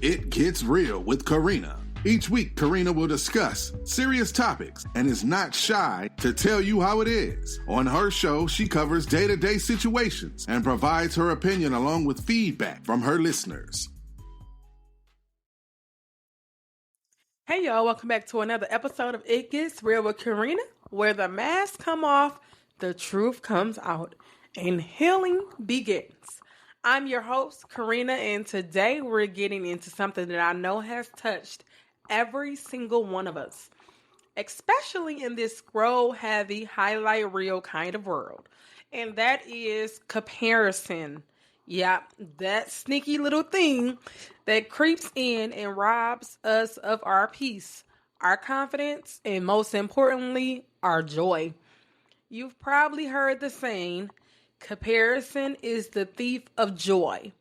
It Gets Real with Karina. Each week, Karina will discuss serious topics and is not shy to tell you how it is. On her show, she covers day-to-day situations and provides her opinion along with feedback from her listeners. Hey y'all, welcome back to another episode of It Gets Real with Karina, where the masks come off, the truth comes out, and healing begins. I'm your host, Karina, and today we're getting into something that I know has touched every single one of us, especially in this scroll-heavy, highlight reel kind of world, and that is comparison. Yeah, that sneaky little thing that creeps in and robs us of our peace, our confidence, and most importantly, our joy. You've probably heard the saying, comparison is the thief of joy.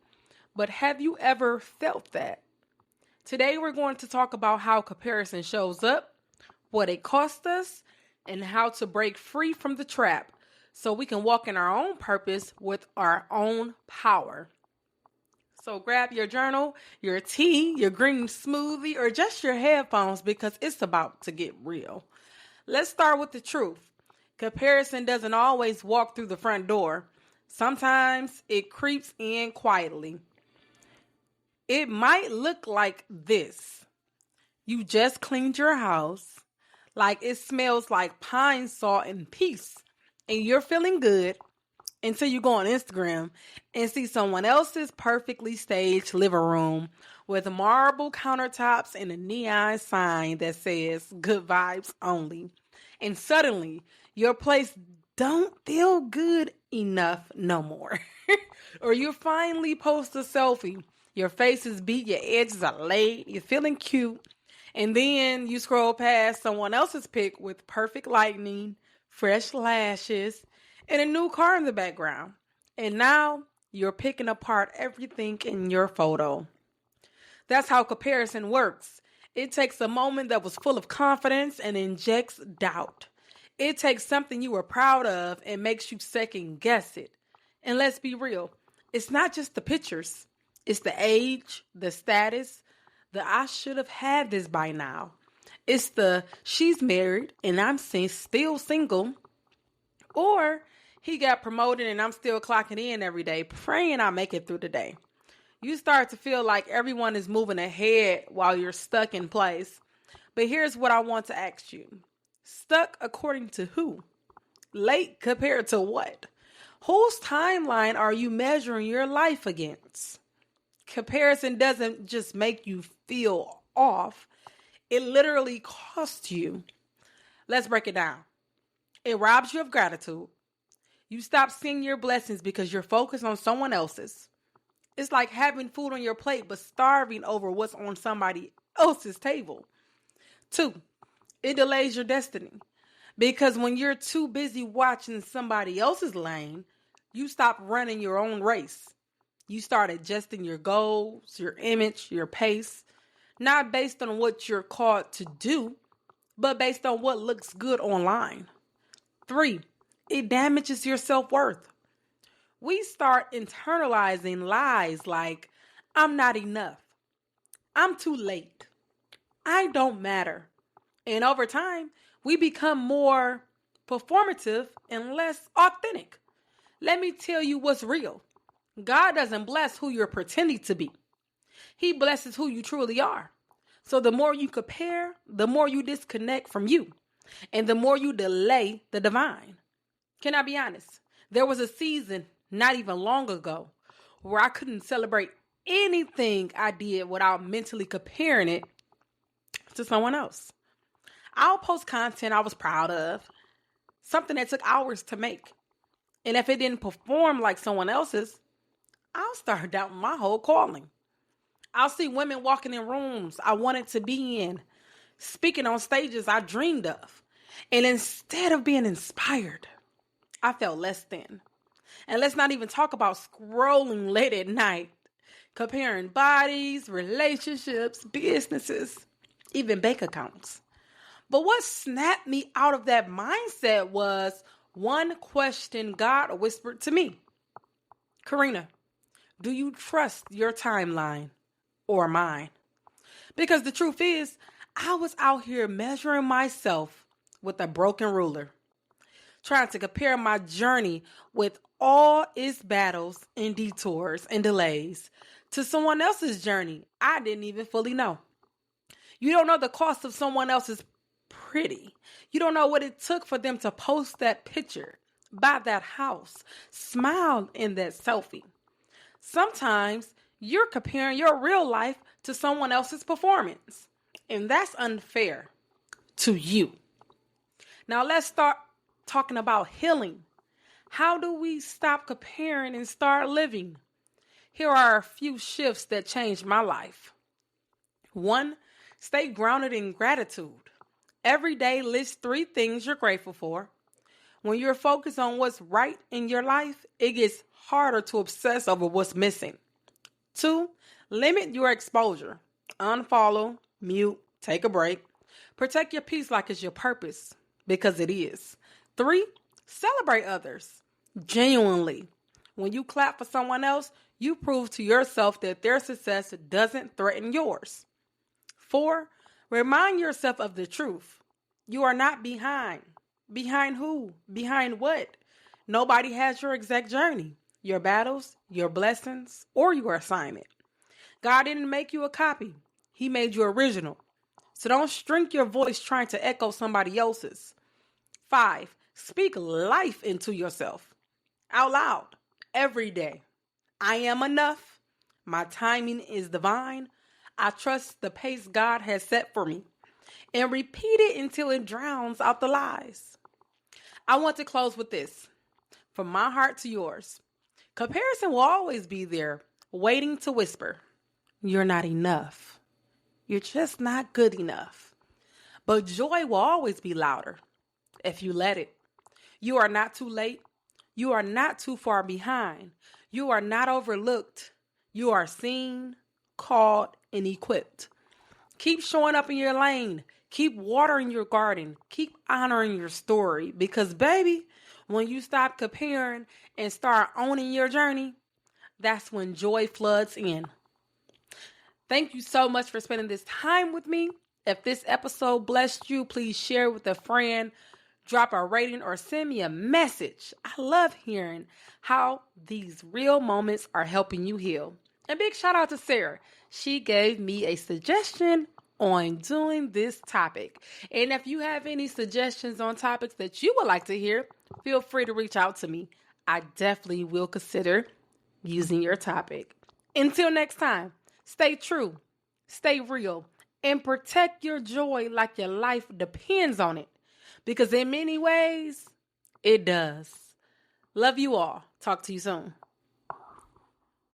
But have you ever felt that? Today we're going to talk about how comparison shows up, what it costs us, and how to break free from the trap so we can walk in our own purpose with our own power. So grab your journal, your tea, your green smoothie, or just your headphones because it's about to get real. Let's start with the truth. Comparison doesn't always walk through the front door. Sometimes it creeps in quietly. It might look like this. You just cleaned your house, like it smells like pine salt and peace, and you're feeling good until you go on Instagram and see someone else's perfectly staged living room with marble countertops and a neon sign that says good vibes only. And suddenly, your place don't feel good enough no more. Or you finally post a selfie. Your face is beat, your edges are laid, you're feeling cute. And then you scroll past someone else's pic with perfect lighting, fresh lashes, and a new car in the background. And now you're picking apart everything in your photo. That's how comparison works. It takes a moment that was full of confidence and injects doubt. It takes something you were proud of and makes you second guess it. And let's be real, it's not just the pictures. It's the age, the status, the I should have had this by now. It's the she's married and I'm still single. Or he got promoted and I'm still clocking in every day, praying I make it through the day. You start to feel like everyone is moving ahead while you're stuck in place. But here's what I want to ask you. Stuck according to who? Late compared to what? Whose timeline are you measuring your life against? Comparison doesn't just make you feel off. It literally costs you. Let's break it down. It robs you of gratitude. You stop seeing your blessings because you're focused on someone else's. It's like having food on your plate but starving over what's on somebody else's table. 2, it delays your destiny. Because when you're too busy watching somebody else's lane, you stop running your own race. You start adjusting your goals, your image, your pace, not based on what you're called to do, but based on what looks good online. 3, it damages your self-worth. We start internalizing lies like, I'm not enough, I'm too late, I don't matter. And over time, we become more performative and less authentic. Let me tell you what's real. God doesn't bless who you're pretending to be. He blesses who you truly are. So the more you compare, the more you disconnect from you. And the more you delay the divine. Can I be honest? There was a season not even long ago where I couldn't celebrate anything I did without mentally comparing it to someone else. I'll post content I was proud of, something that took hours to make. And if it didn't perform like someone else's, I'll start doubting my whole calling. I'll see women walking in rooms I wanted to be in, speaking on stages I dreamed of. And instead of being inspired, I felt less than. And let's not even talk about scrolling late at night, comparing bodies, relationships, businesses, even bank accounts. But what snapped me out of that mindset was one question God whispered to me. Karina, do you trust your timeline or mine. Because the truth is, I was out here measuring myself with a broken ruler, trying to compare my journey with all its battles and detours and delays to someone else's journey I didn't even fully know. You don't know the cost of someone else's pretty. You don't know what it took for them to post that picture, buy that house, smile in that selfie. Sometimes you're comparing your real life to someone else's performance, and that's unfair to you. Now let's start talking about healing. How do we stop comparing and start living? Here are a few shifts that changed my life. 1, stay grounded in gratitude. Every day, list 3 things you're grateful for. When you're focused on what's right in your life, it gets harder to obsess over what's missing. 2, limit your exposure. Unfollow, mute, take a break. Protect your peace like it's your purpose, because it is. 3, celebrate others. Genuinely. When you clap for someone else, you prove to yourself that their success doesn't threaten yours. 4, remind yourself of the truth. You are not behind. Behind who? Behind what? Nobody has your exact journey, your battles, your blessings, or your assignment. God didn't make you a copy. He made you original. So don't shrink your voice trying to echo somebody else's. 5, speak life into yourself. Out loud. Every day. I am enough. My timing is divine. I trust the pace God has set for me. And repeat it until it drowns out the lies. I want to close with this. From my heart to yours. Comparison will always be there, waiting to whisper, you're not enough. You're just not good enough. But joy will always be louder if you let it. You are not too late. You are not too far behind. You are not overlooked. You are seen, called, and equipped. Keep showing up in your lane. Keep watering your garden. Keep honoring your story. Because, baby, when you stop comparing and start owning your journey, that's when joy floods in. Thank you so much for spending this time with me. If this episode blessed you, please share with a friend, drop a rating, or send me a message. I love hearing how these real moments are helping you heal. And big shout out to Sarah. She gave me a suggestion on doing this topic. And if you have any suggestions on topics that you would like to hear, feel free to reach out to me. I definitely will consider using your topic. Until next time, stay true, stay real, and protect your joy like your life depends on it. Because in many ways, it does. Love you all. Talk to you soon.